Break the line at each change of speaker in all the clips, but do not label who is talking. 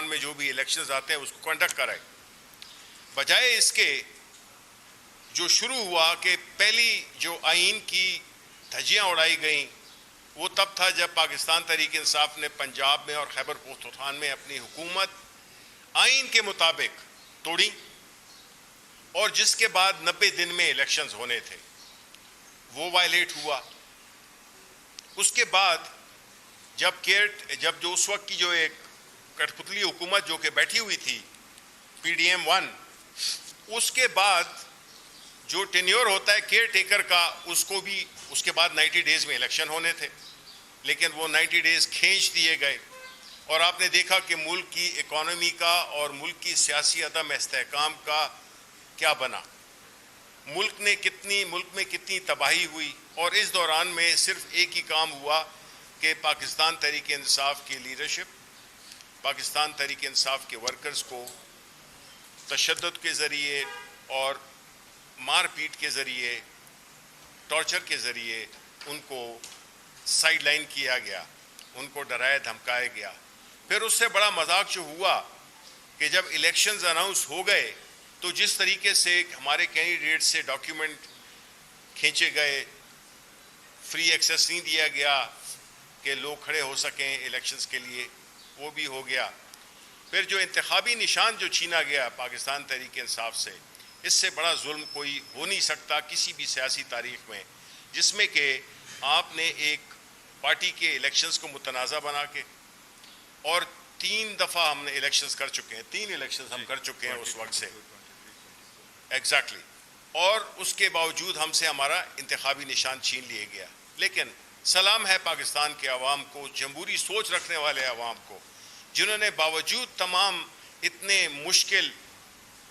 دوران میں جو بھی الیکشنز آتے ہیں اس کو کنڈکٹ کرائے، بجائے اس کے جو شروع ہوا کہ پہلی جو آئین کی دھجیاں اڑائی گئیں وہ تب تھا جب پاکستان تحریک انصاف نے پنجاب میں اور خیبر پختونخوا میں اپنی حکومت آئین کے مطابق توڑی، اور جس کے بعد 90 دن میں الیکشنز ہونے تھے وہ وائلیٹ ہوا۔ اس کے بعد جب جو اس وقت کی جو ایک کٹھ پتلی حکومت جو کہ بیٹھی ہوئی تھی PDM-1، اس کے بعد جو ٹینیور ہوتا ہے کیئر ٹیکر کا اس کو بھی اس کے بعد 90 ڈیز میں الیکشن ہونے تھے، لیکن وہ 90 ڈیز کھینچ دیے گئے، اور آپ نے دیکھا کہ ملک کی اکانومی کا اور ملک کی سیاسی عدم استحکام کا کیا بنا، ملک میں کتنی تباہی ہوئی، اور اس دوران میں صرف ایک ہی کام ہوا کہ پاکستان تحریک انصاف کی لیڈرشپ، پاکستان تحریک انصاف کے ورکرز کو تشدد کے ذریعے اور مار پیٹ کے ذریعے، ٹارچر کے ذریعے ان کو سائیڈ لائن کیا گیا، ان کو ڈرایا دھمکایا گیا۔ پھر اس سے بڑا مذاق جو ہوا کہ جب الیکشنز اناؤنس ہو گئے تو جس طریقے سے ہمارے کینڈیڈیٹ سے ڈاکیومنٹ کھینچے گئے، فری ایکسیس نہیں دیا گیا کہ لوگ کھڑے ہو سکیں الیکشنز کے لیے، وہ بھی ہو گیا۔ پھر جو انتخابی نشان جو چھینا گیا پاکستان تحریک انصاف سے، اس سے بڑا ظلم کوئی ہو نہیں سکتا کسی بھی سیاسی تاریخ میں، جس میں کہ آپ نے ایک پارٹی کے الیکشنز کو متنازع بنا کے، اور 3 دفعہ ہم نے الیکشنز کر چکے ہیں، 3 الیکشنز ہم کر چکے ہیں اس وقت سے ایگزیکٹلی، اور اس کے باوجود ہم سے ہمارا انتخابی نشان چھین لیا گیا۔ لیکن سلام ہے پاکستان کے عوام کو، جمہوری سوچ رکھنے والے عوام کو، جنہوں نے باوجود تمام اتنے مشکل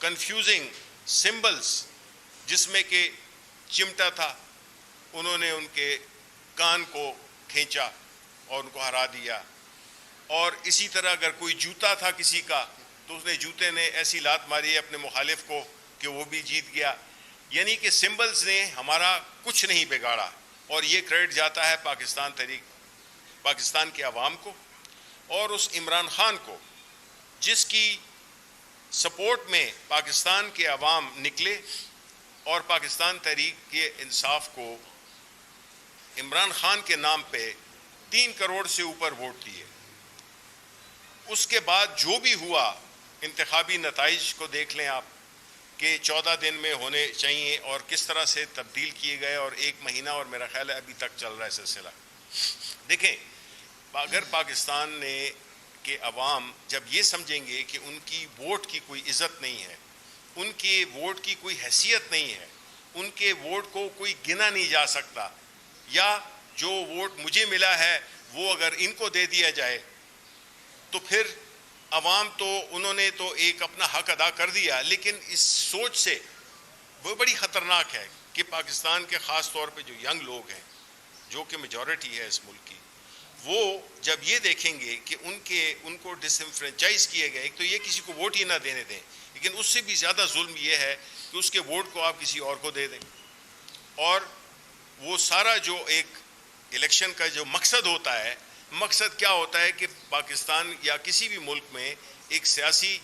کنفیوزنگ سمبلز جس میں کہ چمٹا تھا، انہوں نے ان کے کان کو کھینچا اور ان کو ہرا دیا، اور اسی طرح اگر کوئی جوتا تھا کسی کا تو اس نے جوتے نے ایسی لات ماری اپنے مخالف کو کہ وہ بھی جیت گیا۔ یعنی کہ سمبلز نے ہمارا کچھ نہیں بگاڑا، اور یہ کریڈٹ جاتا ہے پاکستان کے عوام کو اور اس عمران خان کو جس کی سپورٹ میں پاکستان کے عوام نکلے اور پاکستان تحریک کے انصاف کو عمران خان کے نام پہ 3 کروڑ سے اوپر ووٹ دیے۔ اس کے بعد جو بھی ہوا، انتخابی نتائج کو دیکھ لیں آپ کہ 14 دن میں ہونے چاہیے اور کس طرح سے تبدیل کیے گئے، اور 1 مہینہ اور میرا خیال ہے ابھی تک چل رہا ہے سلسلہ۔ دیکھیں، اگر پاکستان کے عوام جب یہ سمجھیں گے کہ ان کی ووٹ کی کوئی عزت نہیں ہے، ان کے ووٹ کی کوئی حیثیت نہیں ہے، ان کے ووٹ کو کوئی گنا نہیں جا سکتا، یا جو ووٹ مجھے ملا ہے وہ اگر ان کو دے دیا جائے، تو پھر عوام تو انہوں نے تو ایک اپنا حق ادا کر دیا۔ لیکن اس سوچ سے وہ بڑی خطرناک ہے کہ پاکستان کے خاص طور پہ جو ینگ لوگ ہیں، جو کہ میجورٹی ہے اس ملک کی، وہ جب یہ دیکھیں گے کہ ان کو ڈس انفرینچائز کیے گئے، تو یہ کسی کو ووٹ ہی نہ دینے دیں، لیکن اس سے بھی زیادہ ظلم یہ ہے کہ اس کے ووٹ کو آپ کسی اور کو دے دیں، اور وہ سارا جو ایک الیکشن کا جو مقصد ہوتا ہے، مقصد کیا ہوتا ہے کہ پاکستان یا کسی بھی ملک میں ایک سیاسی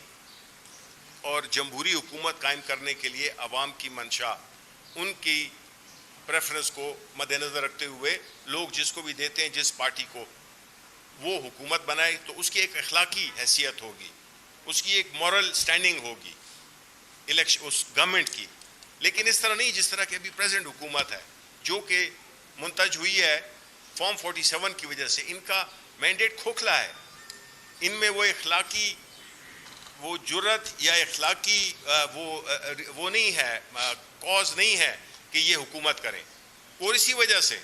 اور جمہوری حکومت قائم کرنے کے لیے عوام کی منشا، ان کی پریفرنس کو مد نظر رکھتے ہوئے لوگ جس کو بھی دیتے ہیں، جس پارٹی کو، وہ حکومت بنائے، تو اس کی ایک اخلاقی حیثیت ہوگی، اس کی ایک مورل سٹینڈنگ ہوگی اس گورنمنٹ کی۔ لیکن اس طرح نہیں جس طرح کہ ابھی پریزنٹ حکومت ہے، جو کہ منتج ہوئی ہے فارم 47 کی وجہ سے۔ ان کا مینڈیٹ کھوکھلا ہے، ان میں وہ اخلاقی وہ جرت یا اخلاقی وہ نہیں ہے، کاز نہیں ہے کہ یہ حکومت کریں، اور اسی وجہ سے،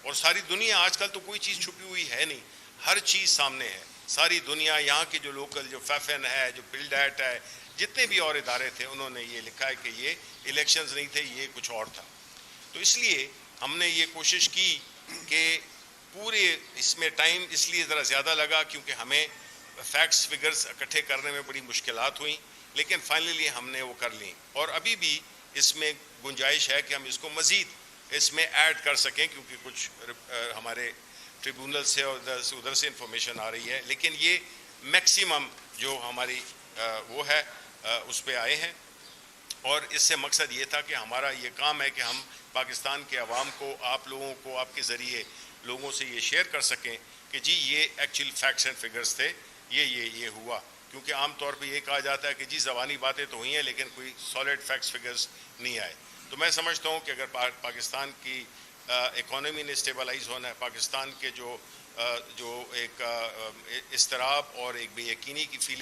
اور ساری دنیا آج کل تو کوئی چیز چھپی ہوئی ہے نہیں، ہر چیز سامنے ہے، ساری دنیا، یہاں کے جو لوکل جو فیفن ہے، جو بلڈیٹ ہے، جتنے بھی اور ادارے تھے، انہوں نے یہ لکھا ہے کہ یہ الیکشنز نہیں تھے، یہ کچھ اور تھا۔ تو اس لیے ہم نے یہ کوشش کی کہ پورے اس میں ٹائم اس لیے ذرا زیادہ لگا کیونکہ ہمیں فیکٹس فگرز اکٹھے کرنے میں بڑی مشکلات ہوئیں، لیکن فائنلی ہم نے وہ کر لیں، اور ابھی بھی اس میں گنجائش ہے کہ ہم اس کو مزید اس میں ایڈ کر سکیں، کیونکہ کچھ ہمارے ٹریبونل سے اور ادھر سے انفارمیشن آ رہی ہے، لیکن یہ میکسیمم جو ہماری وہ ہے اس پہ آئے ہیں، اور اس سے مقصد یہ تھا کہ ہمارا یہ کام ہے کہ ہم پاکستان کے عوام کو، آپ لوگوں کو، آپ کے ذریعے لوگوں سے یہ شیئر کر سکیں کہ جی یہ ایکچوئل فیکٹس اینڈ فگرز تھے، یہ ہوا. کیونکہ عام طور پہ یہ کہا جاتا ہے کہ جی زبانی باتیں تو ہوئی ہیں لیکن کوئی سالڈ فیکٹس فگرز نہیں آئے. تو میں سمجھتا ہوں کہ اگر پاکستان کی اکانومی نے اسٹیبلائز ہونا ہے، پاکستان کے جو ایک اضطراب اور ایک بے یقینی کی فیلنگ